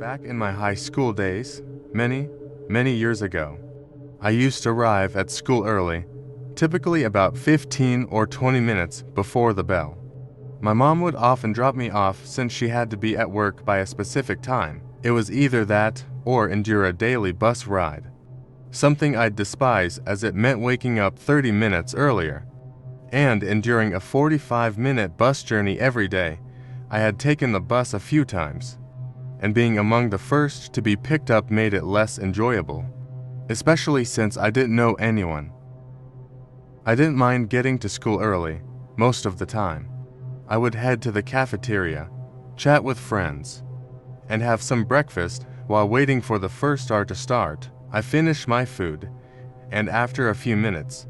Back in my high school days, many years ago, I used to arrive at school early, typically about 15 or 20 minutes before the bell. My mom would often drop me off since she had to be at work by a specific time. It was either that or endure a daily bus ride, something I'd despise as it meant waking up 30 minutes earlier. And enduring a 45-minute bus journey every day, I had taken the bus a few times, and being among the first to be picked up made it less enjoyable, especially since I didn't know anyone. I didn't mind getting to school early, most of the time. I would head to the cafeteria, chat with friends, and have some breakfast while waiting for the first hour to start. I finished my food, and after a few minutes,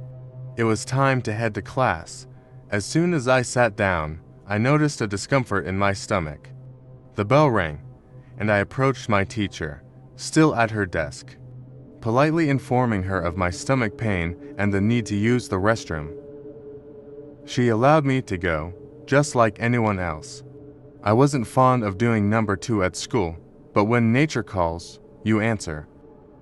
it was time to head to class. As soon as I sat down, I noticed a discomfort in my stomach. The bell rang, and I approached my teacher, still at her desk, politely informing her of my stomach pain and the need to use the restroom. She allowed me to go, just like anyone else. I wasn't fond of doing number 2 at school, but when nature calls, you answer.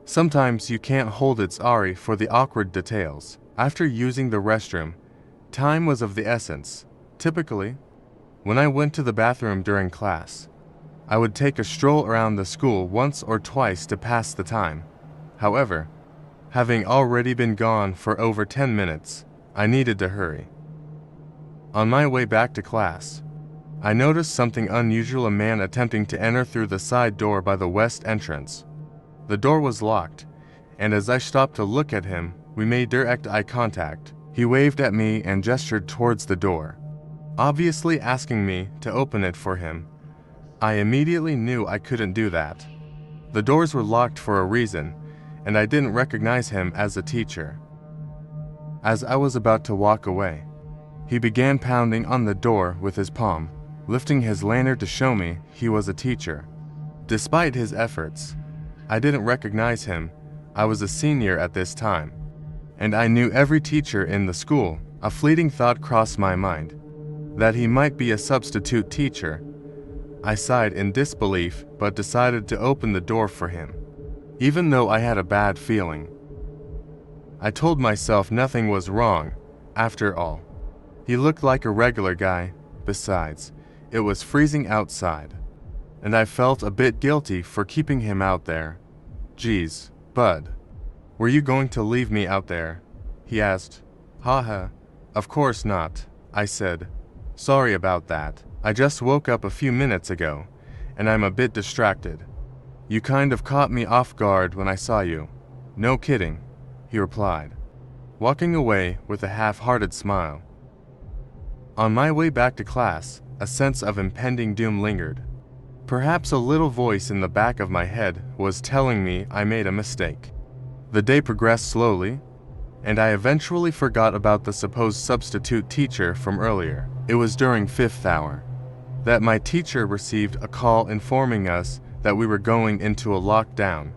Sometimes you can't hold it sorry for the awkward details. After using the restroom, time was of the essence. Typically, when I went to the bathroom during class, I would take a stroll around the school once or twice to pass the time. However, having already been gone for over 10 minutes, I needed to hurry. On my way back to class, I noticed something unusual: a man attempting to enter through the side door by the west entrance. The door was locked, and as I stopped to look at him, we made direct eye contact. He waved at me and gestured towards the door, obviously asking me to open it for him. I immediately knew I couldn't do that. The doors were locked for a reason, and I didn't recognize him as a teacher. As I was about to walk away, he began pounding on the door with his palm, lifting his lantern to show me he was a teacher. Despite his efforts, I didn't recognize him. I was a senior at this time, and I knew every teacher in the school. A fleeting thought crossed my mind, that he might be a substitute teacher. I sighed in disbelief but decided to open the door for him, even though I had a bad feeling. I told myself nothing was wrong, after all. He looked like a regular guy. Besides, it was freezing outside, and I felt a bit guilty for keeping him out there. "Geez, bud, were you going to leave me out there?" he asked. "Haha, of course not," I said. "Sorry about that. I just woke up a few minutes ago, and I'm a bit distracted. You kind of caught me off guard when I saw you." "No kidding," he replied, walking away with a half-hearted smile. On my way back to class, a sense of impending doom lingered. Perhaps a little voice in the back of my head was telling me I made a mistake. The day progressed slowly, and I eventually forgot about the supposed substitute teacher from earlier. It was during 5th hour that my teacher received a call informing us that we were going into a lockdown.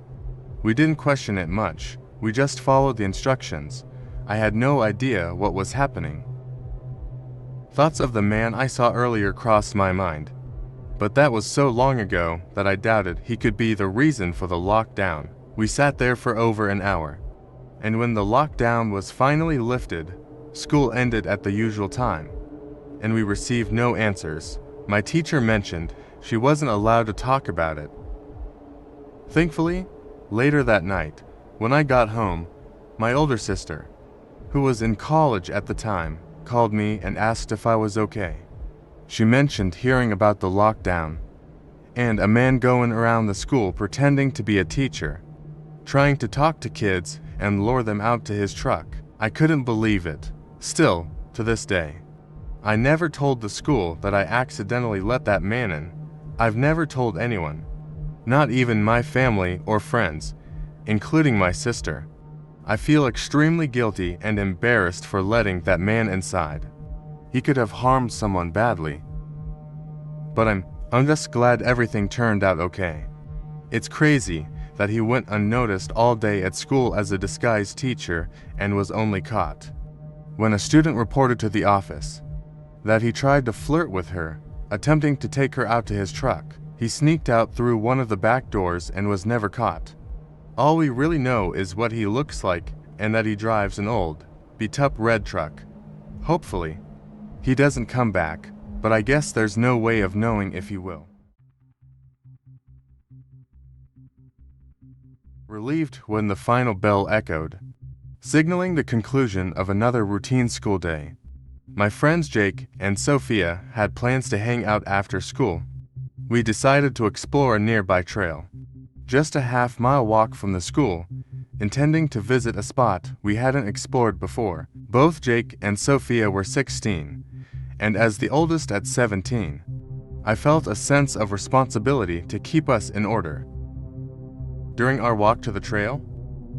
We didn't question it much. We just followed the instructions. I had no idea what was happening. Thoughts of the man I saw earlier crossed my mind, but that was so long ago that I doubted he could be the reason for the lockdown. We sat there for over an hour, and when the lockdown was finally lifted, school ended at the usual time, and we received no answers. My teacher mentioned she wasn't allowed to talk about it. Thankfully, later that night, when I got home, my older sister, who was in college at the time, called me and asked if I was okay. She mentioned hearing about the lockdown and a man going around the school pretending to be a teacher, trying to talk to kids and lure them out to his truck. I couldn't believe it. Still, to this day, I never told the school that I accidentally let that man in. I've never told anyone, not even my family or friends, including my sister. I feel extremely guilty and embarrassed for letting that man inside. He could have harmed someone badly. But I'm just glad everything turned out okay. It's crazy that he went unnoticed all day at school as a disguised teacher and was only caught when a student reported to the office that he tried to flirt with her, attempting to take her out to his truck. He sneaked out through one of the back doors and was never caught. All we really know is what he looks like and that he drives an old, beat-up red truck. Hopefully, he doesn't come back, but I guess there's no way of knowing if he will. Relieved when the final bell echoed, signaling the conclusion of another routine school day. My friends Jake and Sophia had plans to hang out after school. We decided to explore a nearby trail, just a half-mile walk from the school, intending to visit a spot we hadn't explored before. Both Jake and Sophia were 16, and as the oldest at 17, I felt a sense of responsibility to keep us in order. During our walk to the trail,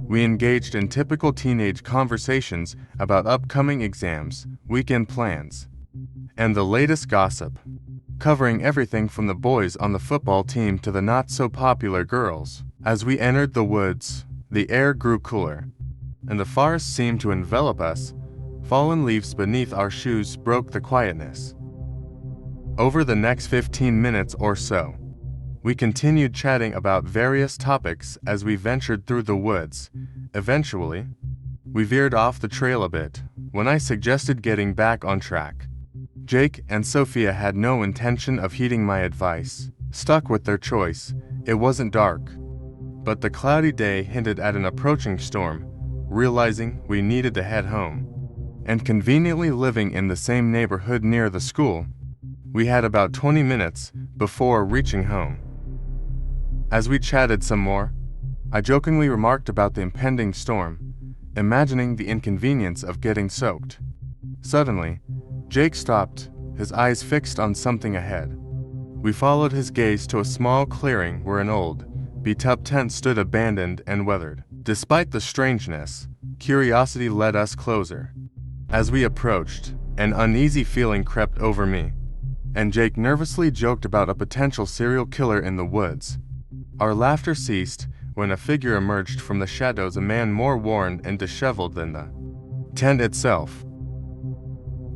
we engaged in typical teenage conversations about upcoming exams, weekend plans, and the latest gossip, covering everything from the boys on the football team to the not-so-popular girls. As we entered the woods, the air grew cooler, and the forest seemed to envelop us. Fallen leaves beneath our shoes broke the quietness. Over the next 15 minutes or so, we continued chatting about various topics as we ventured through the woods. Eventually, we veered off the trail a bit when I suggested getting back on track. Jake and Sophia had no intention of heeding my advice, stuck with their choice. It wasn't dark, but the cloudy day hinted at an approaching storm. Realizing we needed to head home, and conveniently living in the same neighborhood near the school, we had about 20 minutes before reaching home. As we chatted some more, I jokingly remarked about the impending storm, imagining the inconvenience of getting soaked. Suddenly, Jake stopped, his eyes fixed on something ahead. We followed his gaze to a small clearing where an old, beat-up tent stood abandoned and weathered. Despite the strangeness, curiosity led us closer. As we approached, an uneasy feeling crept over me, and Jake nervously joked about a potential serial killer in the woods. Our laughter ceased when a figure emerged from the shadows, a man more worn and disheveled than the tent itself.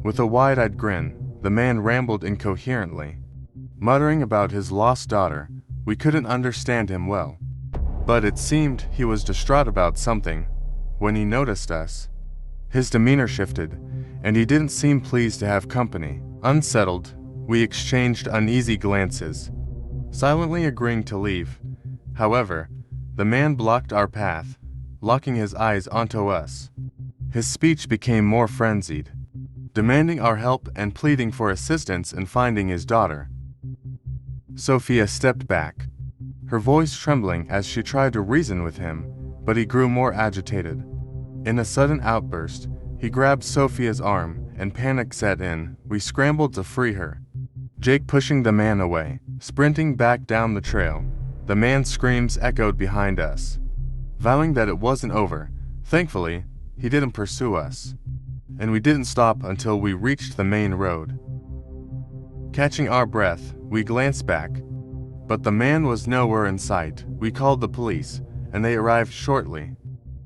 With a wide-eyed grin, the man rambled incoherently, muttering about his lost daughter. We couldn't understand him well, but it seemed he was distraught about something. When he noticed us, his demeanor shifted, and he didn't seem pleased to have company. Unsettled, we exchanged uneasy glances, silently agreeing to leave. However, the man blocked our path, locking his eyes onto us. His speech became more frenzied, demanding our help and pleading for assistance in finding his daughter. Sophia stepped back, her voice trembling as she tried to reason with him, but he grew more agitated. In a sudden outburst, he grabbed Sophia's arm, and panic set in. We scrambled to free her, Jake pushing the man away. Sprinting back down the trail, the man's screams echoed behind us, vowing that it wasn't over. Thankfully, he didn't pursue us, and we didn't stop until we reached the main road. Catching our breath, we glanced back, but the man was nowhere in sight. We called the police, and they arrived shortly,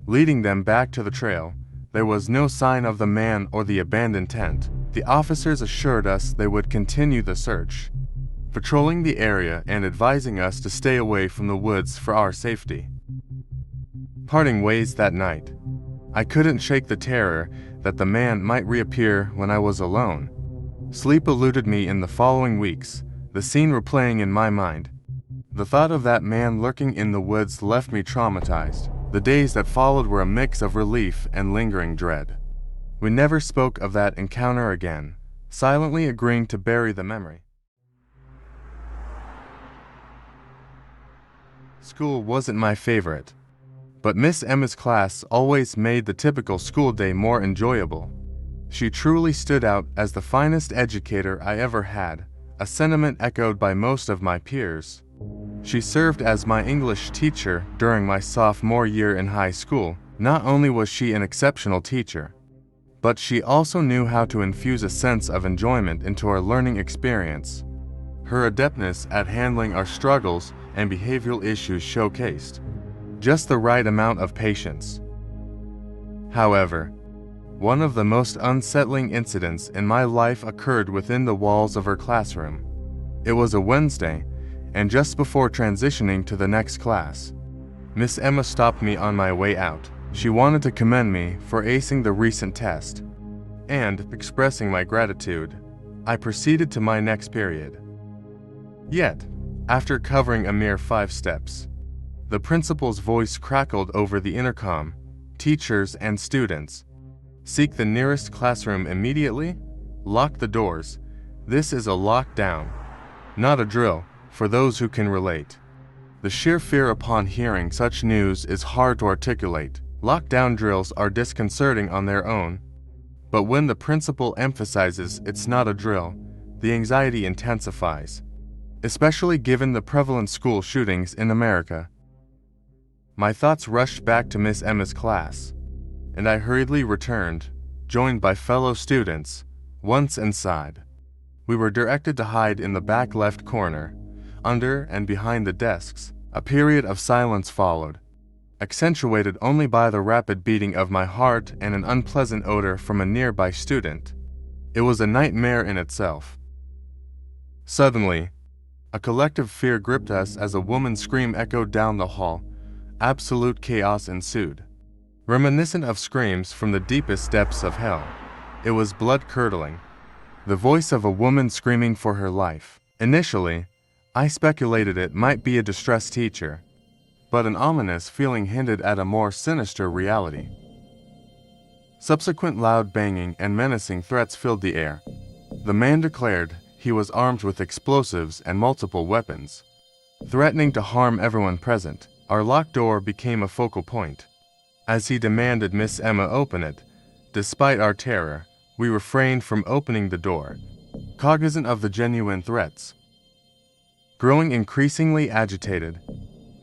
leading them back to the trail. There was no sign of the man or the abandoned tent. The officers assured us they would continue the search, patrolling the area and advising us to stay away from the woods for our safety. Parting ways that night, I couldn't shake the terror that the man might reappear when I was alone. Sleep eluded me in the following weeks, the scene replaying in my mind. The thought of that man lurking in the woods left me traumatized. The days that followed were a mix of relief and lingering dread. We never spoke of that encounter again, silently agreeing to bury the memory. School wasn't my favorite, but Miss Emma's class always made the typical school day more enjoyable. She truly stood out as the finest educator I ever had, a sentiment echoed by most of my peers. She served as my English teacher during my sophomore year in high school. Not only was she an exceptional teacher, but she also knew how to infuse a sense of enjoyment into our learning experience. Her adeptness at handling our struggles and behavioral issues showcased just the right amount of patience. However, one of the most unsettling incidents in my life occurred within the walls of her classroom. It was a Wednesday, and just before transitioning to the next class, Miss Emma stopped me on my way out. She wanted to commend me for acing the recent test, and, expressing my gratitude, I proceeded to my next period. Yet, after covering a mere 5 steps, the principal's voice crackled over the intercom. Teachers and students, seek the nearest classroom immediately. Lock the doors. This is a lockdown, not a drill, for those who can relate. The sheer fear upon hearing such news is hard to articulate. Lockdown drills are disconcerting on their own, but when the principal emphasizes it's not a drill, the anxiety intensifies, especially given the prevalent school shootings in America. My thoughts rushed back to Miss Emma's class, and I hurriedly returned, joined by fellow students. Once inside, we were directed to hide in the back left corner, under and behind the desks. A period of silence followed, accentuated only by the rapid beating of my heart and an unpleasant odor from a nearby student. It was a nightmare in itself. Suddenly, a collective fear gripped us as a woman's scream echoed down the hall. Absolute chaos ensued. Reminiscent of screams from the deepest depths of hell, it was blood-curdling. The voice of a woman screaming for her life. Initially, I speculated it might be a distressed teacher, but an ominous feeling hinted at a more sinister reality. Subsequent loud banging and menacing threats filled the air. The man declared he was armed with explosives and multiple weapons, threatening to harm everyone present. Our locked door became a focal point, as he demanded Miss Emma open it. Despite our terror, we refrained from opening the door, cognizant of the genuine threats. Growing increasingly agitated,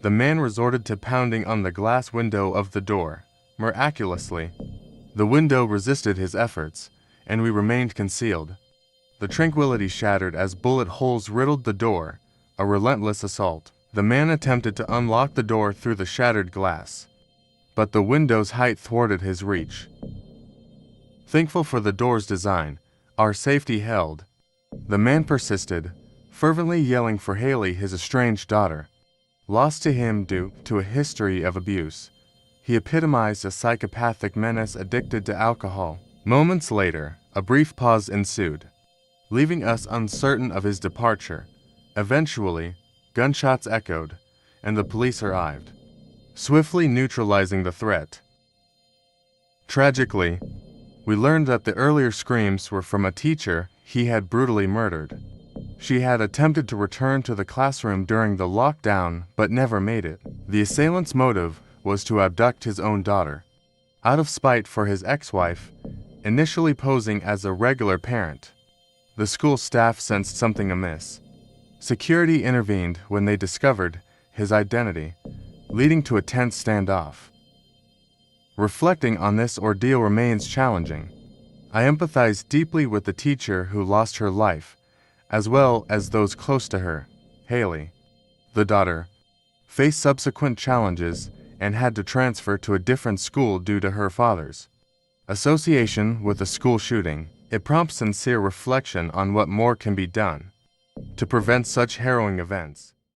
the man resorted to pounding on the glass window of the door. Miraculously, the window resisted his efforts, and we remained concealed. The tranquility shattered as bullet holes riddled the door, a relentless assault. The man attempted to unlock the door through the shattered glass, but the window's height thwarted his reach. Thankful for the door's design, our safety held. The man persisted, fervently yelling for Haley, his estranged daughter. Lost to him due to a history of abuse, he epitomized a psychopathic menace addicted to alcohol. Moments later, a brief pause ensued, leaving us uncertain of his departure. Eventually, gunshots echoed, and the police arrived, swiftly neutralizing the threat. Tragically, we learned that the earlier screams were from a teacher he had brutally murdered. She had attempted to return to the classroom during the lockdown but never made it. The assailant's motive was to abduct his own daughter, out of spite for his ex-wife, initially posing as a regular parent. The school staff sensed something amiss. Security intervened when they discovered his identity, leading to a tense standoff. Reflecting on this ordeal remains challenging. I empathize deeply with the teacher who lost her life, as well as those close to her. Haley, the daughter, faced subsequent challenges and had to transfer to a different school due to her father's association with the school shooting. It prompts sincere reflection on what more can be done to prevent such harrowing events.